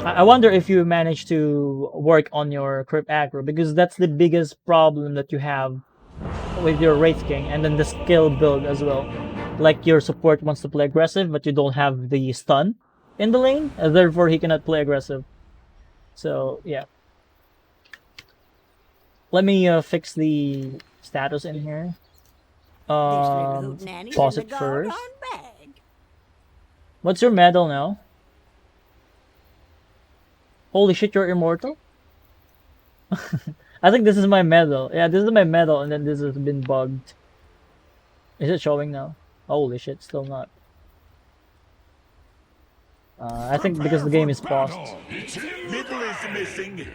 I wonder if you manage to work on your crypt aggro, because that's the biggest problem that you have with your Wraith King, and then the skill build as well. Like your support wants to play aggressive, but you don't have the stun in the lane, and therefore he cannot play aggressive. So yeah. Let me fix the status in here. Pause it first. What's your medal now? Holy shit, you're immortal? I think this is my medal. Yeah, this is my medal, and then this has been bugged. Is it showing now? Holy shit, still not. I think because the game is paused. Middle is missing.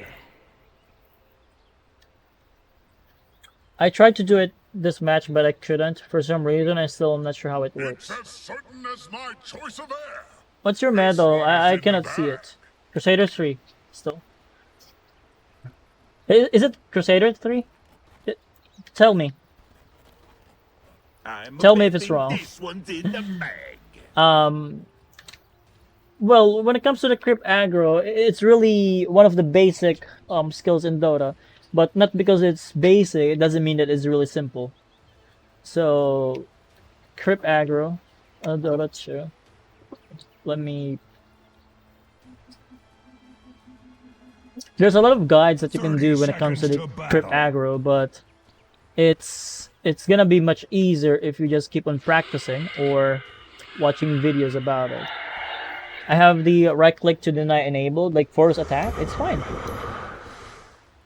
I tried to do it this match, but I couldn't. For some reason, I still am not sure how it works. It's as certain as my choice of air. What's your medal? I cannot see it. Crusader 3, still. Is it Crusader 3? Tell me. Tell me if it's wrong. This one's in the bag. Well, when it comes to the crypt aggro, it's really one of the basic skills in Dota. But not because it's basic, it doesn't mean that it's really simple. So, crypt aggro, Dota 2. Let me... There's a lot of guides that you can do when it comes to the crypt aggro, but it's gonna be much easier if you just keep on practicing or watching videos about it. I have the right click to deny enabled, like force attack, it's fine.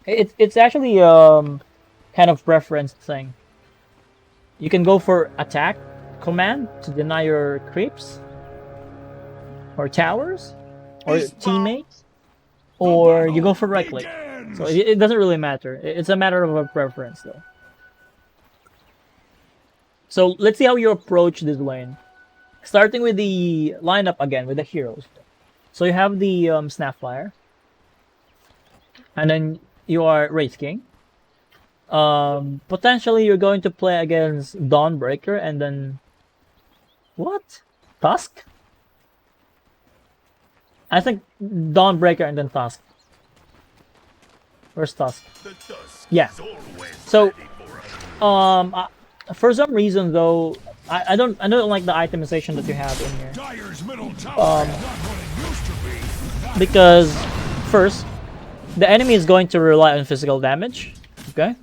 It's actually kind of preference thing. You can go for attack command to deny your creeps or towers or teammates, or you go for right click. So it doesn't really matter. It's a matter of a preference though. So let's see how you approach this lane. Starting with the lineup again with the heroes. So you have the Snapfire, and then you are Wraith King. Potentially you're going to play against Dawnbreaker and then what? Tusk? I think Dawnbreaker and then Tusk. Where's Tusk? Yeah. So for some reason though, I don't like the itemization that you have in here. Because first, the enemy is going to rely on physical damage. Okay?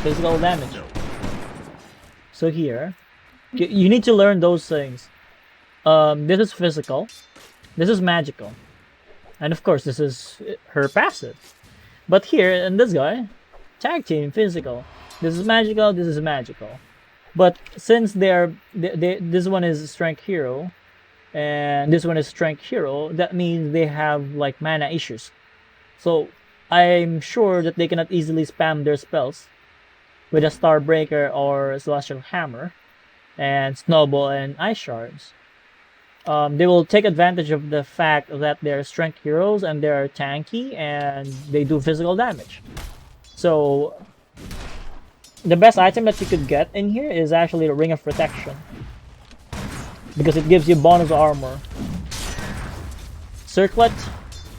Physical damage. So here, you need to learn those things. This is physical. This is magical. And of course, this is her passive. But here, in this guy, tag team, physical. This is magical, this is magical. But since this one is strength hero, and this one is strength hero, that means they have like mana issues. So I'm sure that they cannot easily spam their spells with a Starbreaker or Celestial Hammer and Snowball and Ice Shards. They will take advantage of the fact that they're strength heroes and they're tanky and they do physical damage. So the best item that you could get in here is actually the Ring of Protection, because it gives you bonus armor. Circlet?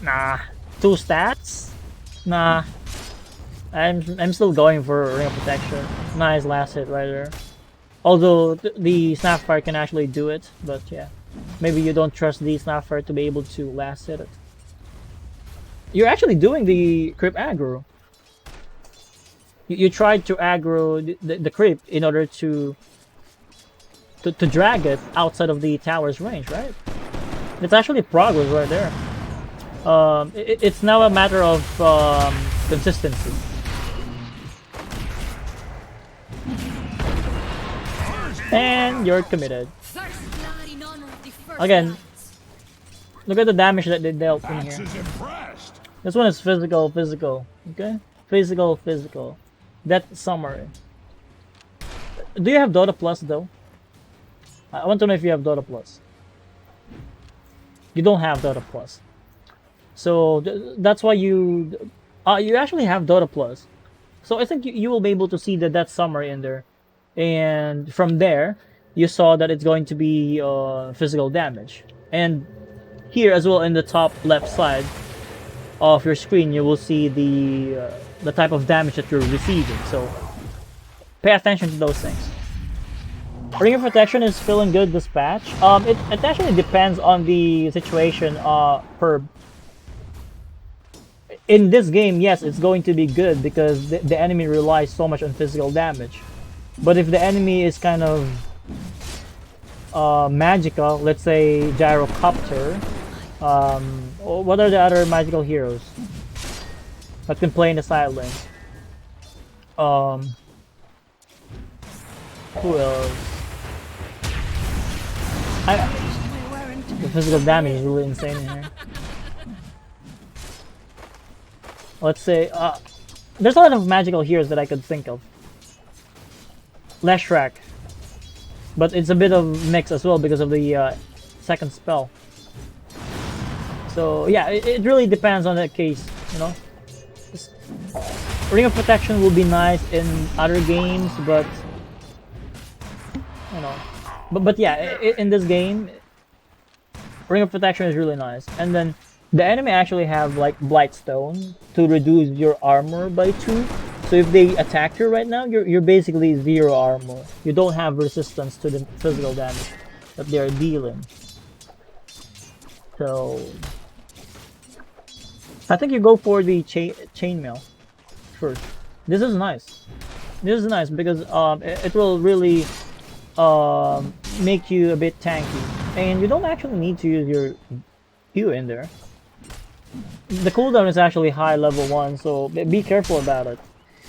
Nah. 2 stats? Nah. I'm still going for Ring of Protection. Nice last hit right there. Although the Snapfire can actually do it, but yeah. Maybe you don't trust the Snapfire to be able to last hit it. You're actually doing the creep aggro. You tried to aggro the creep in order to drag it outside of the tower's range, right? It's actually progress right there. It's now a matter of consistency. And you're committed. Again, look at the damage that they dealt in here. This one is physical, okay? Physical. That's summary. Do you have Dota Plus though? I want to know if you have Dota Plus. You don't have Dota Plus. So that's why you actually have Dota Plus. So I think you will be able to see that summary in there. And from there, you saw that it's going to be physical damage. And here as well in the top left side, of your screen, you will see the type of damage that you're receiving. So pay attention to those things. Ring of Protection is feeling good this patch. It actually depends on the situation. In this game, yes, it's going to be good because the enemy relies so much on physical damage. But if the enemy is kind of magical, let's say Gyrocopter, what are the other magical heroes that can play in the side lane? Who else? The physical damage is really insane in here. Let's say, there's a lot of magical heroes that I could think of. Leshrac, but it's a bit of mix as well because of the second spell. So yeah, it really depends on the case, you know. Ring of Protection will be nice in other games, but you know, but yeah, in this game, Ring of Protection is really nice. And then the enemy actually have like Blightstone to reduce your armor by 2. So if they attack you right now, you're basically 0 armor. You don't have resistance to the physical damage that they are dealing. So I think you go for the chainmail first. This is nice. This is nice because it will really make you a bit tanky, and you don't actually need to use your Q in there. The cooldown is actually high level 1, so be careful about it.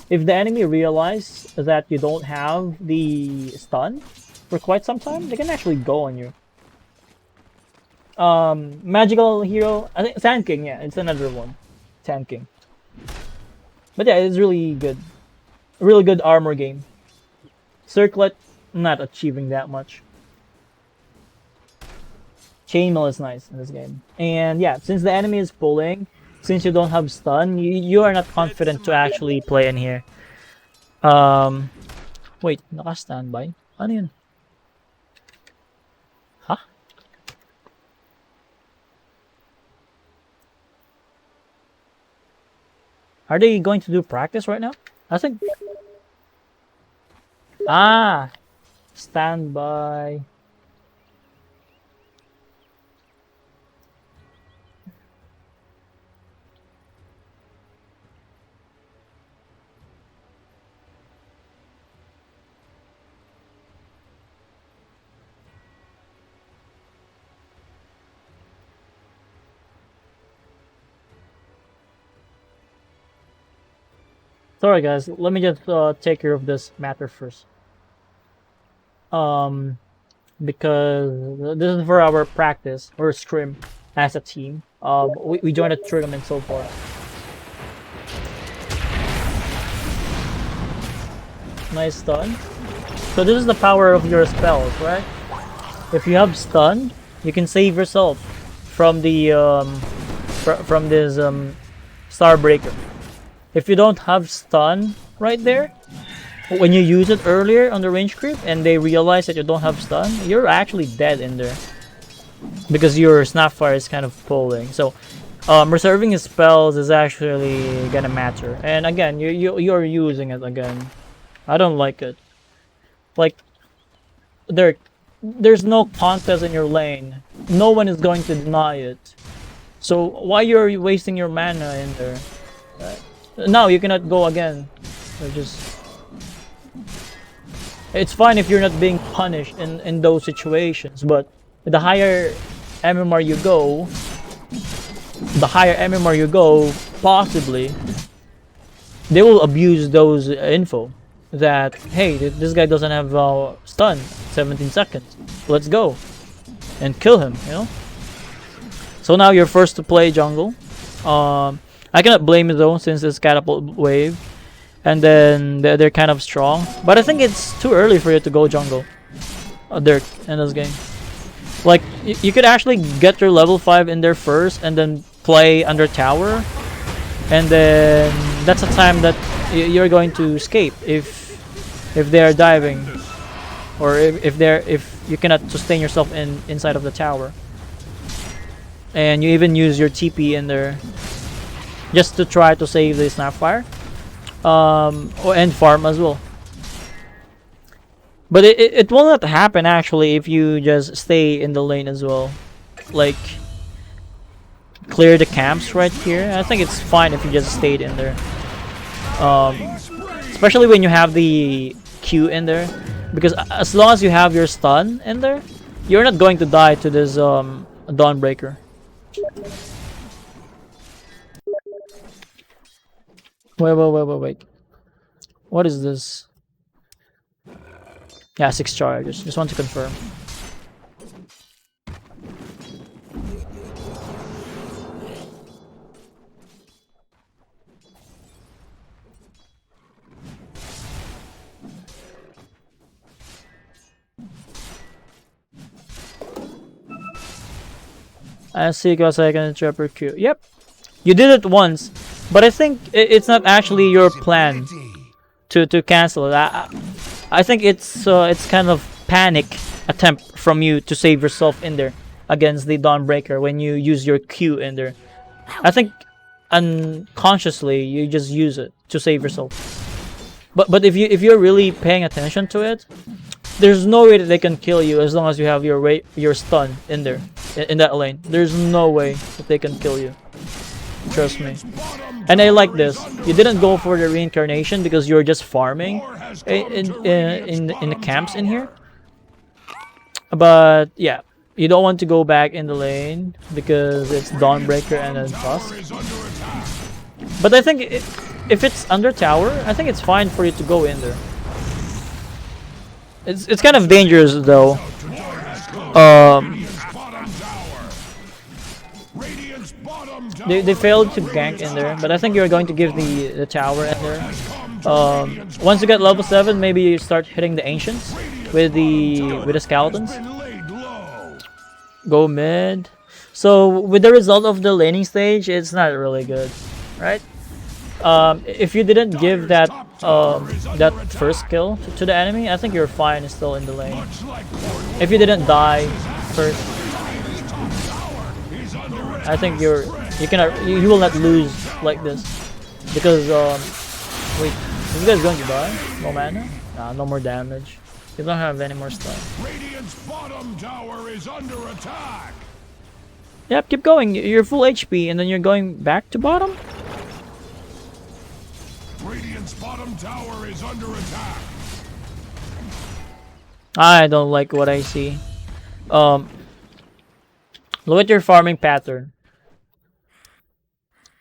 If the enemy realize that you don't have the stun for quite some time, they can actually go on you. Magical hero, I think Sand King, yeah, it's another one. Sand King. But yeah, it's really good. A really good armor game. Circlet, not achieving that much. Chainmail is nice in this game. And yeah, since the enemy is pulling, since you don't have stun, you are not confident to actually play in here. Wait, naka-standby? Ano yun? Huh? Are they going to do practice right now? I think... Ah! Standby. Sorry guys, let me just take care of this matter first. Because this is for our practice or scrim as a team. We joined a tournament so far. Nice stun. So this is the power of your spells, right? If you have stun, you can save yourself from the from this Starbreaker. If you don't have stun right there, when you use it earlier on the range creep and they realize that you don't have stun, you're actually dead in there. Because your Snapfire is kind of pulling. So reserving his spells is actually gonna matter. And again, you're using it again. I don't like it. Like, there's no contest in your lane. No one is going to deny it. So why you're wasting your mana in there? Now you cannot go again. It's fine if you're not being punished in those situations, but the higher MMR you go, possibly they will abuse those info that, hey, this guy doesn't have stun, 17 seconds, let's go and kill him, you know. So now you're forced to play jungle. I cannot blame it though, since it's catapult wave, and then they're kind of strong. But I think it's too early for you to go jungle, Dirk, in this game. Like, you could actually get your level 5 in there first, and then play under tower, and then that's a time that you're going to escape if they are diving, or if you cannot sustain yourself inside of the tower, and you even use your TP in there. just to try to save the Snapfire, and farm as well. But it will not happen actually if you just stay in the lane as well, like clear the camps right here. I think it's fine if you just stayed in there, especially when you have the Q in there, because as long as you have your stun in there, you're not going to die to this Dawnbreaker. Wait. What is this? Yeah, 6 charges. Just want to confirm. I see, because I can trapper Q. Yep, you did it once, but I think it's not actually your plan to cancel it. I think it's kind of panic attempt from you to save yourself in there against the Dawnbreaker when you use your Q in there. I think unconsciously you just use it to save yourself. But if you're really paying attention to it, there's no way that they can kill you as long as you have your stun in there, in that lane. There's no way that they can kill you. Trust me. And I like this. You didn't go for the reincarnation because you're just farming in the camps in here. But yeah, you don't want to go back in the lane because it's Dawnbreaker and then Tusk. But I think if it's under tower, I think it's fine for you to go in there. It's kind of dangerous though. They failed to gank in there, but I think you're going to give the tower in there. Once you get level 7, maybe you start hitting the ancients with the skeletons. Go mid. So with the result of the laning stage, it's not really good, right? If you didn't give that that first kill to the enemy, I think you're fine still in the lane. If you didn't die first, I think you will not lose like this, because wait, this guy's going to die. No mana? Nah, no more damage. You don't have any more stun. Radiant's bottom tower is under attack. Yep, keep going. You're full HP, and then you're going back to bottom. Radiant's bottom tower is under attack. I don't like what I see. Look at your farming pattern.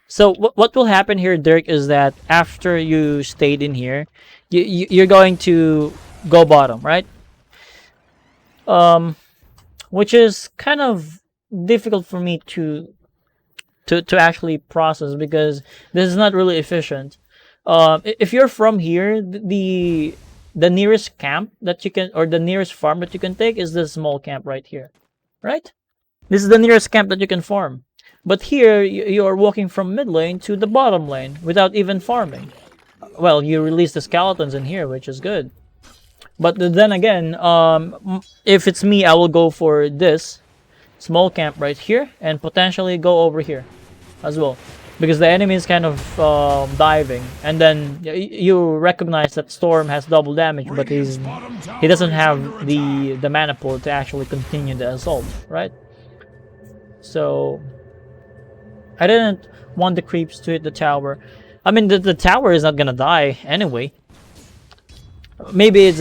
So what will happen here, Dirk, is that after you stayed in here, you're going to go bottom, right? Which is kind of difficult for me to actually process, because this is not really efficient. If you're from here, the nearest camp that you can, or the nearest farm that you can take, is this small camp right here, right? This is the nearest camp that you can farm. But here, you are walking from mid lane to the bottom lane without even farming. Well, you release the skeletons in here, which is good. But then again, if it's me, I will go for this small camp right here and potentially go over here as well, because the enemy is kind of diving, and then you recognize that Storm has double damage, but he doesn't have the mana pool to actually continue the assault, right? So I didn't want the creeps to hit the tower. I mean, the tower is not gonna die anyway. Maybe it's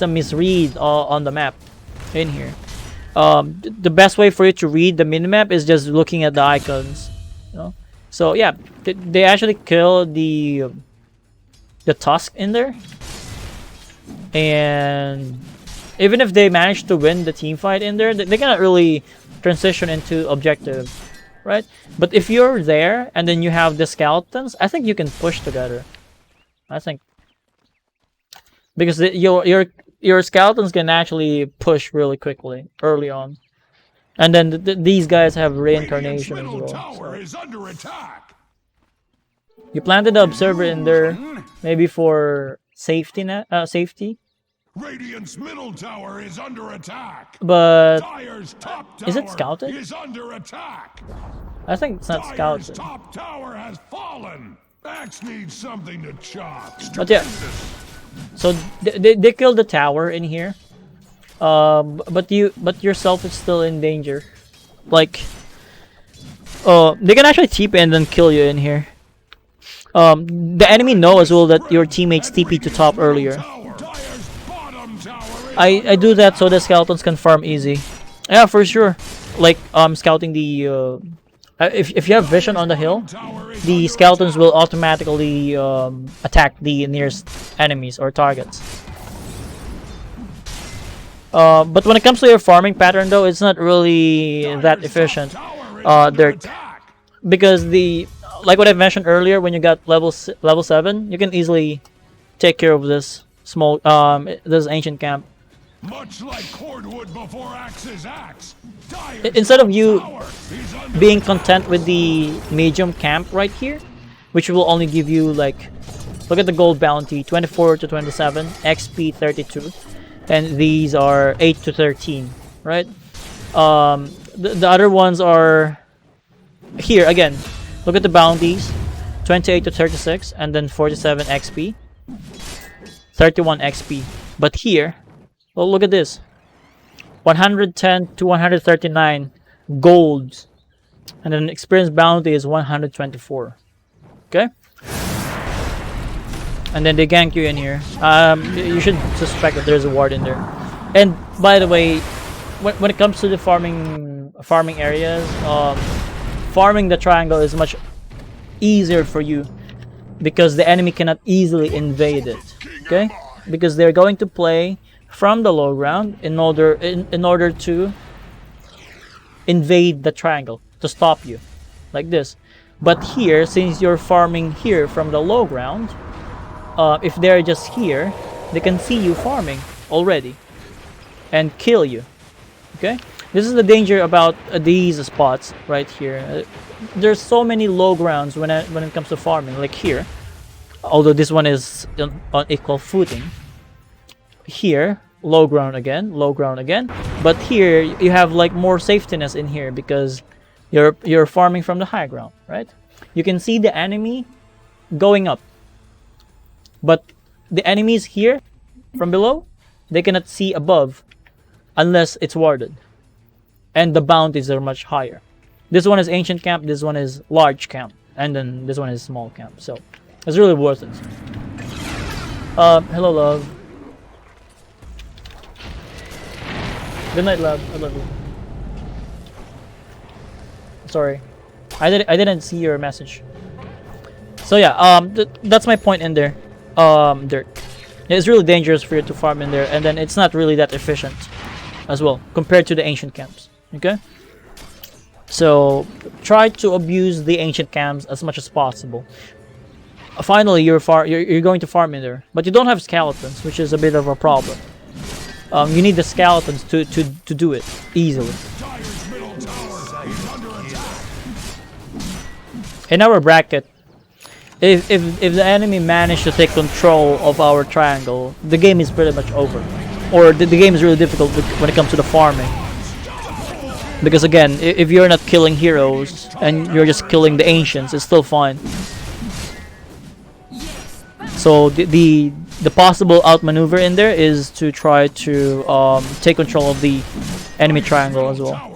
a misread on the map in here. The best way for you to read the minimap is just looking at the icons, you know? So yeah, they actually killed the Tusk in there, and even if they manage to win the team fight in there, they cannot really transition into objective, right? But if you're there and then you have the skeletons, I think you can push together. I think, because your skeletons can actually push really quickly early on, and then these guys have reincarnation as well. So. You planted the observer in there, maybe for safety. Radiant's middle tower is under attack. But Dire's top tower is it scouted? is under attack. I think it's not Dire's scouted. top tower has fallen. Axe needs something to chop. But yeah, so they killed the tower in here. But yourself is still in danger. Like, they can actually TP and then kill you in here. The enemy know as well that your teammates TP to top earlier. I do that so the skeletons can farm easy. Yeah, for sure. Like scouting the if you have vision on the hill, the skeletons will automatically attack the nearest enemies or targets. But when it comes to your farming pattern though, it's not really that efficient. Because like what I mentioned earlier, when you got level 7, you can easily take care of this small this ancient camp. Much like cordwood before axe's axe. Instead of you being content with the medium camp right here, which will only give you like, look at the gold bounty, 24 to 27, XP 32, and these are 8 to 13, right? The other ones are here again. Look at the bounties, 28 to 36, and then 47 XP, 31 XP. But here, well, look at this, 110 to 139 gold, and then experience bounty is 124. Okay, and then they gank you in here. You should suspect that there's a ward in there. And by the way, when it comes to the farming areas, farming the triangle is much easier for you because the enemy cannot easily invade it. Okay, because they're going to play from the low ground in order to invade the triangle, to stop you, like this. But here, since you're farming here from the low ground, if they're just here, they can see you farming already and kill you. Okay, this is the danger about these spots right here. There's so many low grounds when it comes to farming, like here, although this one is on equal footing. Here, low ground again, but here you have like more safetiness in here because you're farming from the high ground, right? You can see the enemy going up, but the enemies here from below, they cannot see above unless it's warded, and the bounties are much higher. This one is ancient camp, this one is large camp, and then this one is small camp, so it's really worth it. Hello love. Good night, love. I love you. Sorry, I didn't see your message. So yeah, that's my point in there. Dirt. It's really dangerous for you to farm in there, and then it's not really that efficient as well compared to the ancient camps. Okay, so try to abuse the ancient camps as much as possible. Finally, you're going to farm in there, but you don't have skeletons, which is a bit of a problem. You need the skeletons to do it easily. In our bracket, if the enemy managed to take control of our triangle, the game is pretty much over. Or the game is really difficult when it comes to the farming. Because again, if you're not killing heroes and you're just killing the ancients, it's still fine. So the possible outmaneuver in there is to try to take control of the enemy triangle as well.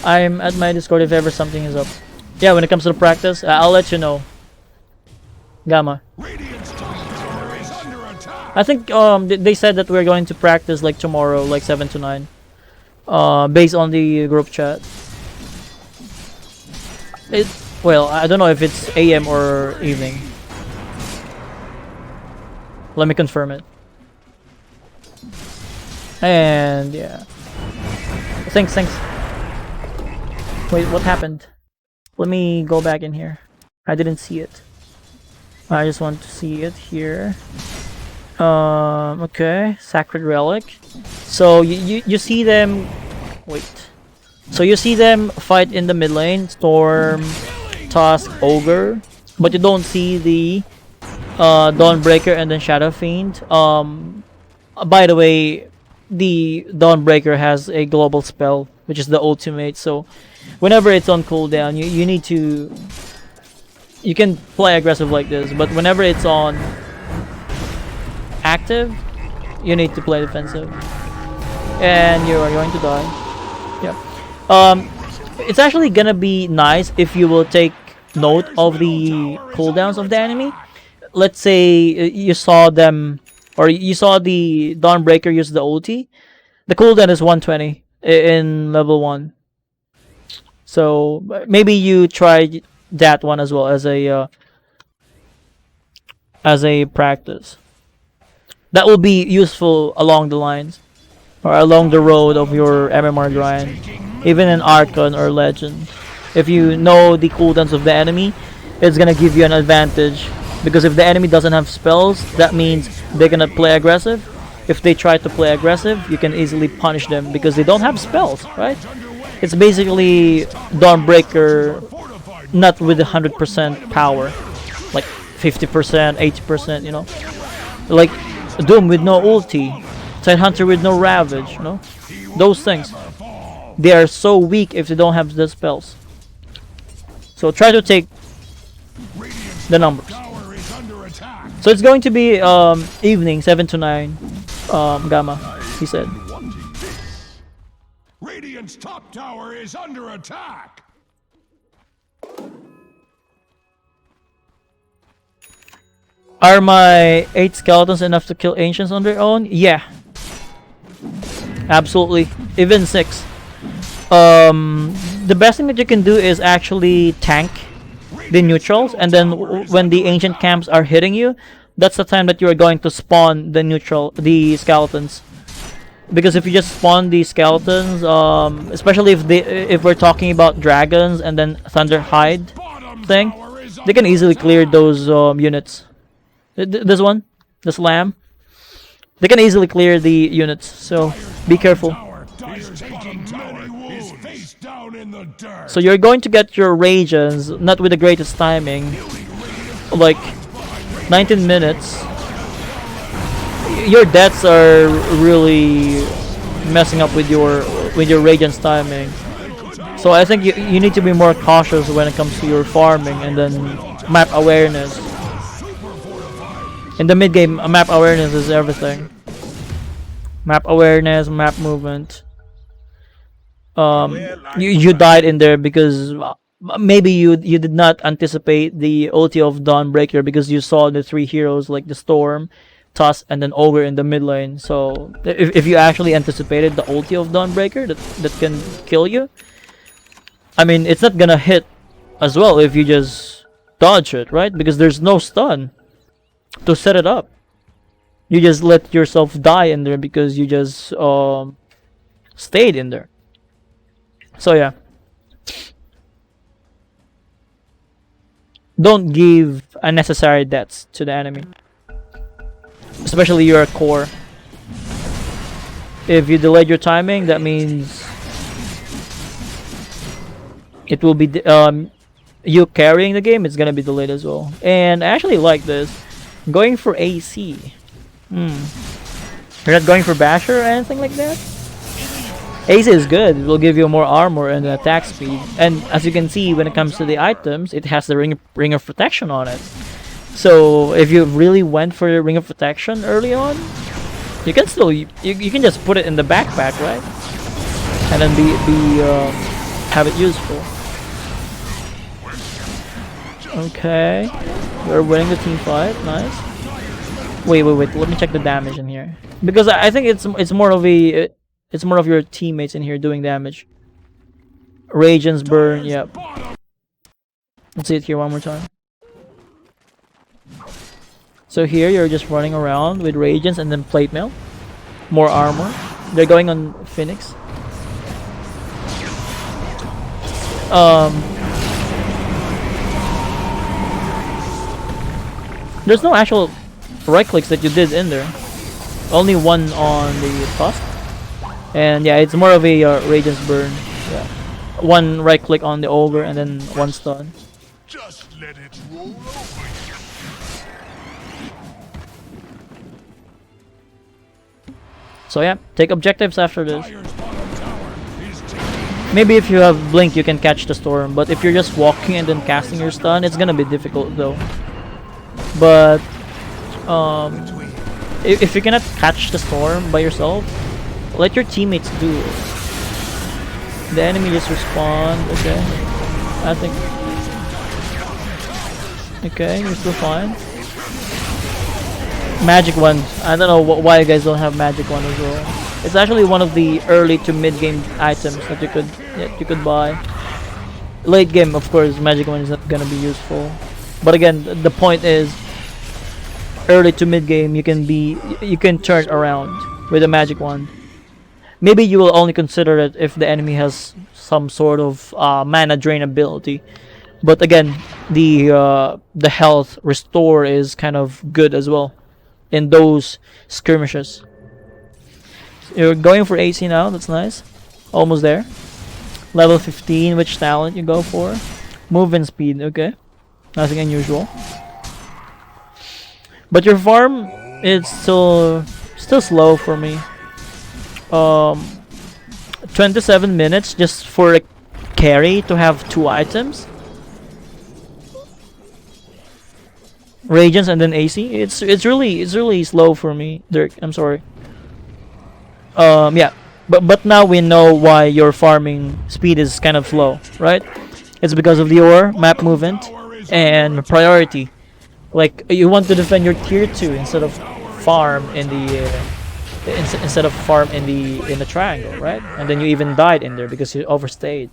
I'm at my Discord if ever something is up. Yeah, when it comes to the practice, I'll let you know. Gamma. I think they said that we're going to practice like tomorrow, like 7 to 9. Based on the group chat. Well, I don't know if it's AM or evening. Let me confirm it. And yeah. Thanks. Wait, what happened? Let me go back in here. I didn't see it. I just want to see it here. Okay, Sacred Relic. So you see them. Wait. So you see them fight in the mid lane, Storm, Tusk, Ogre, but you don't see the Dawnbreaker and then Shadow Fiend. By the way, the Dawnbreaker has a global spell, which is the ultimate. So whenever it's on cooldown, you need to. You can play aggressive like this, but whenever it's on active, you need to play defensive, and you are going to die. Yeah. It's actually gonna be nice if you will take note of the cooldowns of the enemy. Let's say you saw them, or you saw the Dawnbreaker use the ulti. The cooldown is 120 in level 1. So maybe you try that one as well as a practice. That will be useful along the lines or along the road of your MMR grind, even in Archon or Legend. If you know the cooldowns of the enemy, it's gonna give you an advantage, because if the enemy doesn't have spells, that means they're gonna play aggressive. If they try to play aggressive, you can easily punish them because they don't have spells, right? It's basically Dawnbreaker, not with 100% power, like 50%, 80%, you know, like Doom with no ulti, Tidehunter with no Ravage, you know, those things. They are so weak if they don't have the spells. So try to take the numbers. So it's going to be evening 7 to 9 Gamma, he said. Radiant's top tower is under attack. Are my 8 skeletons enough to kill ancients on their own? Yeah. Absolutely. Even 6. The best thing that you can do is actually tank the neutrals, and then when the ancient camps are hitting you, that's the time that you are going to spawn the skeletons. Because if you just spawn the skeletons, especially if we're talking about dragons and then Thunder Hide thing, they can easily clear those units. This one, the slam, they can easily clear the units, so be careful. So you're going to get your rages not with the greatest timing, like 19 minutes. Your deaths are really messing up with your ragens timing. So I think you need to be more cautious when it comes to your farming, and then map awareness. In the mid game, map awareness is everything. Map awareness, map movement. You died in there because maybe you did not anticipate the ulti of Dawnbreaker, because you saw the 3 heroes like the Storm, Tusk, and then Ogre in the mid lane. So if you actually anticipated the ulti of Dawnbreaker that can kill you, I mean, it's not gonna hit as well if you just dodge it, right? Because there's no stun to set it up. You just let yourself die in there because you just stayed in there. So yeah, don't give unnecessary deaths to the enemy, especially your core. If you delayed your timing, that means it will be you carrying the game. It's gonna be delayed as well. And I actually like this, going for AC. You're not going for Basher or anything like that? AC is good. It will give you more armor and attack speed. And as you can see, when it comes to the items, it has the ring of protection on it. So if you really went for the ring of protection early on, you can still you can just put it in the backpack, right? And then have it useful. Okay, we're winning the team fight. Nice. Wait. Let me check the damage in here, because I think it's more of your teammates in here doing damage. Ragens burn. Yep. Let's see it here one more time. So here you're just running around with Ragens and then plate mail. More armor. They're going on Phoenix. There's no actual right clicks that you did in there. Only one on the Tusk. And yeah, it's more of a Ragens burn. Yeah. One right click on the ogre and then one stun. Just let it roll over you. So yeah, take objectives after this. Dire's bottom tower is taken. Maybe if you have blink you can catch the storm, but if you're just walking and then casting your stun, it's gonna be difficult though. But if you cannot catch the storm by yourself, let your teammates do it. The enemy just respond. Okay, I think. Okay, you're still fine. Magic wand. I don't know why you guys don't have magic wand as well. It's actually one of the early to mid game items that you could buy. Late game, of course, magic wand is not gonna be useful. But again, the point is, early to mid game, you can turn around with a magic wand. Maybe you will only consider it if the enemy has some sort of mana drain ability. But again, the health restore is kind of good as well in those skirmishes. You're going for AC now. That's nice. Almost there. Level 15. Which talent you go for? Movement speed. Okay. Nothing unusual. But your farm is still slow for me. 27 minutes just for a carry to have 2 items. Radiance and then AC. It's really slow for me, Dirk. I'm sorry. Yeah. But now we know why your farming speed is kind of slow, right? It's because of the ore, map movement, and priority. Like you want to defend your tier 2 instead of farm in the in the triangle, right? And then you even died in there because you overstayed.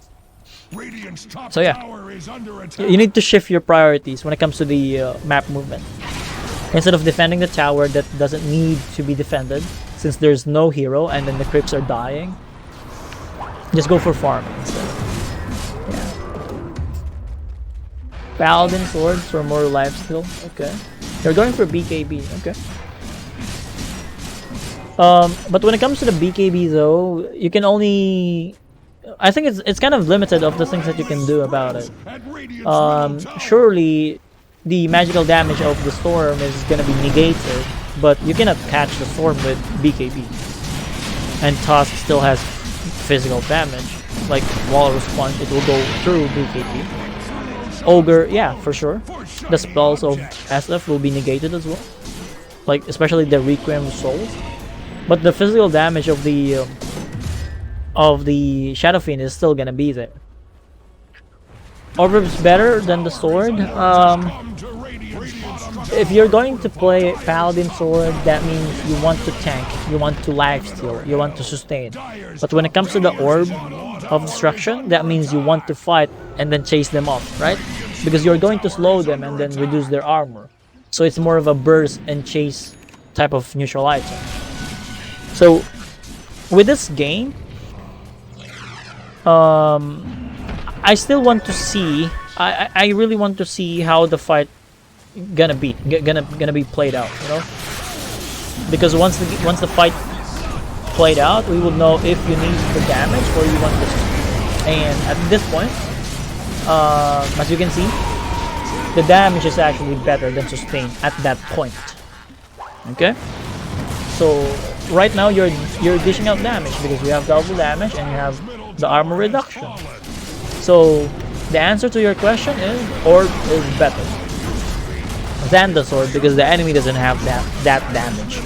So yeah, you need to shift your priorities when it comes to the map movement. Instead of defending the tower that doesn't need to be defended, since there's no hero and then the creeps are dying, just go for farming instead. Yeah. Paladin swords for more lifesteal. Okay. You're going for BKB. Okay. But when it comes to the BKB though, you can only... I think it's kind of limited of the things that you can do about it. Surely the magical damage of the storm is gonna be negated, but you cannot catch the storm with BKB. And Tusk still has physical damage, like Walrus Punch, it will go through BKB. Ogre, yeah, for sure. The spells of SF will be negated as well, like especially the Requiem of Souls. But the physical damage of the Shadow Fiend is still gonna be there. Orb is better than the sword. If you're going to play Paladin sword, that means you want to tank, you want to lifesteal, you want to sustain. But when it comes to the Orb of Destruction, that means you want to fight and then chase them off, right? Because you're going to slow them and then reduce their armor. So it's more of a burst and chase type of neutral item. So with this game, I still want to see. I really want to see how the fight gonna be played out. You know, because once the fight played out, we will know if you need the damage or you want this. And at this point, as you can see, the damage is actually better than sustain at that point. Okay, so right now you're dishing out damage because you have double damage and you have the armor reduction. So the answer to your question is Orb is better than the sword because the enemy doesn't have that damage.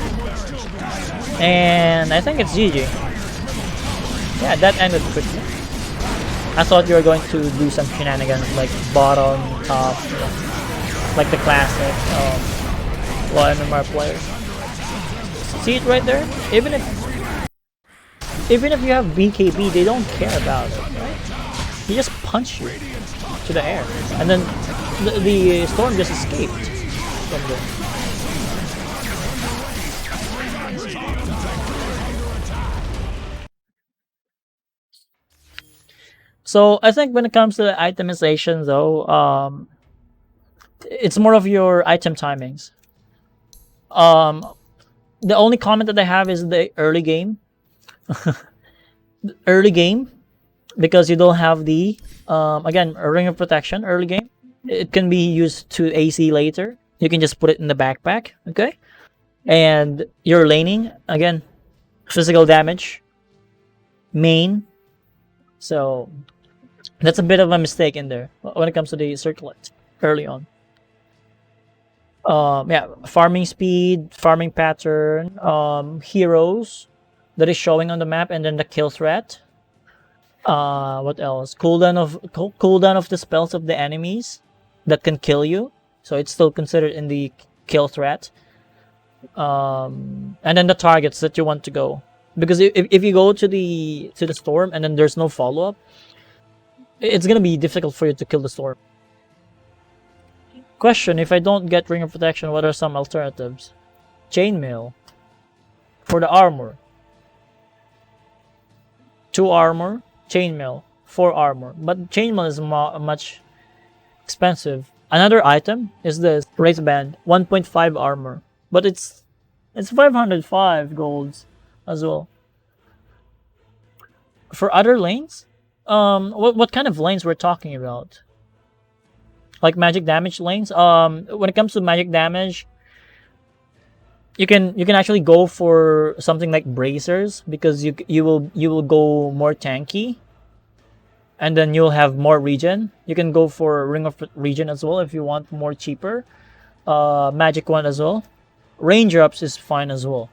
And I think it's GG. Yeah, that ended quickly. I thought you were going to do some shenanigans like bottom, top, like the classic low MMR players. See it right there? Even if you have BKB, they don't care about it, right? He just punched you to the air, and then the storm just escaped from there. So I think when it comes to the itemization, though, it's more of your item timings. The only comment that I have is the early game. The early game, because you don't have the again, a ring of protection early game. It can be used to AC later. You can just put it in the backpack, okay? And you're laning again, physical damage, main. So that's a bit of a mistake in there when it comes to the circlet early on. Yeah, farming speed, farming pattern, heroes that is showing on the map, and then the kill threat. What else? Cooldown of the spells of the enemies that can kill you, so it's still considered in the kill threat. And then the targets that you want to go, because if you go to the storm and then there's no follow up, it's gonna be difficult for you to kill the storm. Question: if I don't get ring of protection, what are some alternatives? Chainmail for the armor. 2 armor, chainmail, 4 armor. But chainmail is much expensive. Another item is this Wraith band, 1.5 armor, but it's 505 golds as well. For other lanes, what kind of lanes we're talking about? Like magic damage lanes. When it comes to magic damage, you can actually go for something like bracers, because you will go more tanky, and then you'll have more regen. You can go for ring of regen as well if you want more cheaper. Magic one as well. Range ups is fine as well.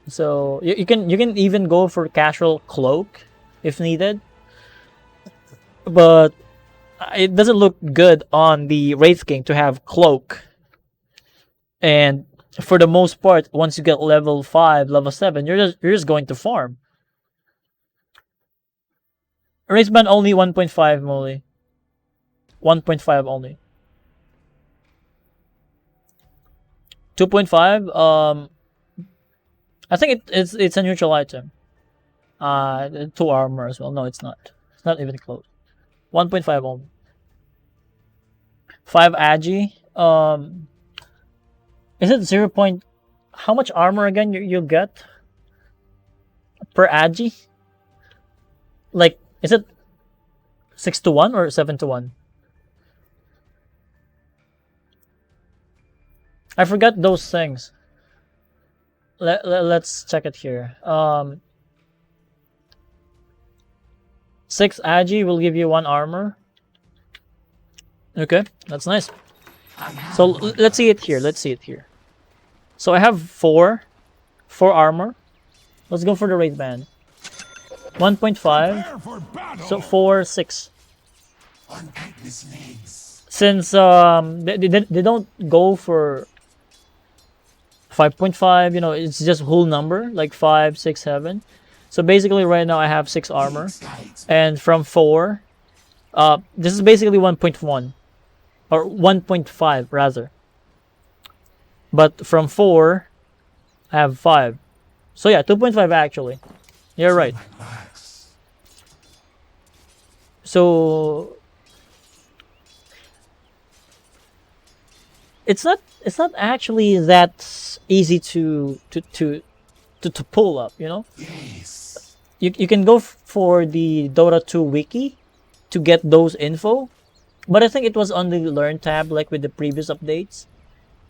So you can even go for casual cloak if needed, but it doesn't look good on the Wraith King to have cloak. And for the most part, once you get level 5, level 7, you're just going to farm. Wraith band only 1.5 only. 1.5 only. 2.5. I think it's a neutral item. 2 armor as well. No, it's not. It's not even close. 1.5 only. 5 agi. Is it 0. How much armor again you'll get per agi? Like, is it 6-1 or 7-1? I forgot those things. Let's check it here. 6 agi will give you 1 armor. Okay, that's nice. So let's see it here. So I have 4 armor. Let's go for the Wraith band. 1.5. So 4, 6. Since they don't go for 5.5, you know, it's just whole number, like 5, 6, 7. So basically right now I have 6 armor, and from 4, this is basically 1.1 or 1.5 rather. But from 4, I have 5. So yeah, 2.5 actually. You're right. So it's not actually that easy to pull up, you know? You can go for the Dota 2 wiki to get those info, but I think it was on the Learn tab, like with the previous updates,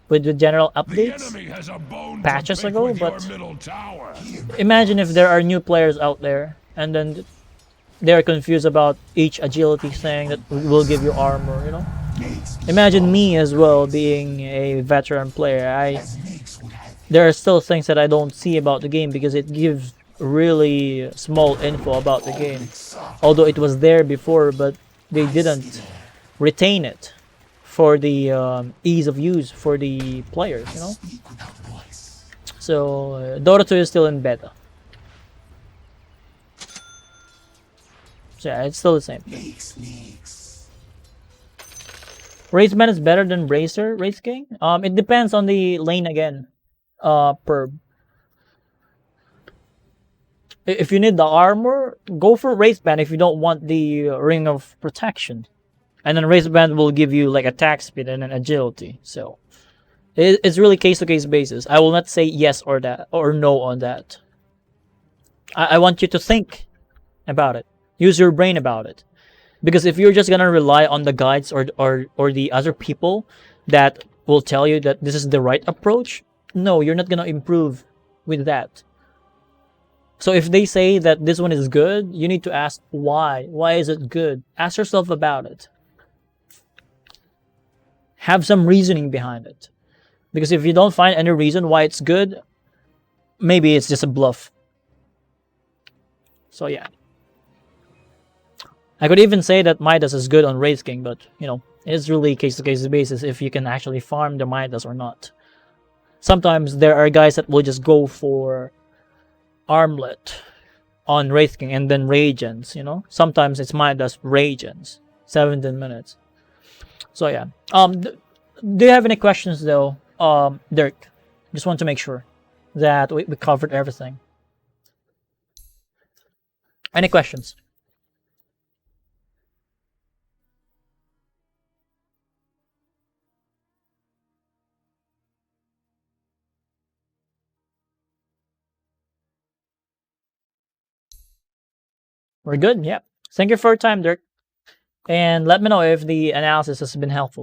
with the general updates patches ago. But imagine if there are new players out there and then they're confused about each agility thing that will give you armor, you know? Imagine me as well being a veteran player. There are still things that I don't see about the game because it gives really small info about the game. Although it was there before, but they didn't retain it for the ease of use for the players, you know? So Dota 2 is still in beta. So yeah, it's still the same. Wraith band is better than Bracer, Wraith King? It depends on the lane again. Perb. If you need the armor, go for Wraith band if you don't want the ring of protection. And then Wraith band will give you like attack speed and an agility. So it's really case to case basis. I will not say yes or no on that. I want you to think about it. Use your brain about it. Because if you're just gonna rely on the guides or the other people that will tell you that this is the right approach, no, you're not gonna improve with that. So if they say that this one is good, you need to ask why. Why is it good? Ask yourself about it. Have some reasoning behind it. Because if you don't find any reason why it's good, maybe it's just a bluff. So yeah. I could even say that Midas is good on Wraith King, but you know, it's really case-to-case basis if you can actually farm the Midas or not. Sometimes there are guys that will just go for Armlet on Wraith King and then Radiance, you know? Sometimes it's Midas Radiance. 17 minutes. So yeah. Do you have any questions though, Dirk? Just want to make sure that we covered everything. Any questions? We're good, yeah. Thank you for your time, Dirk. And let me know if the analysis has been helpful.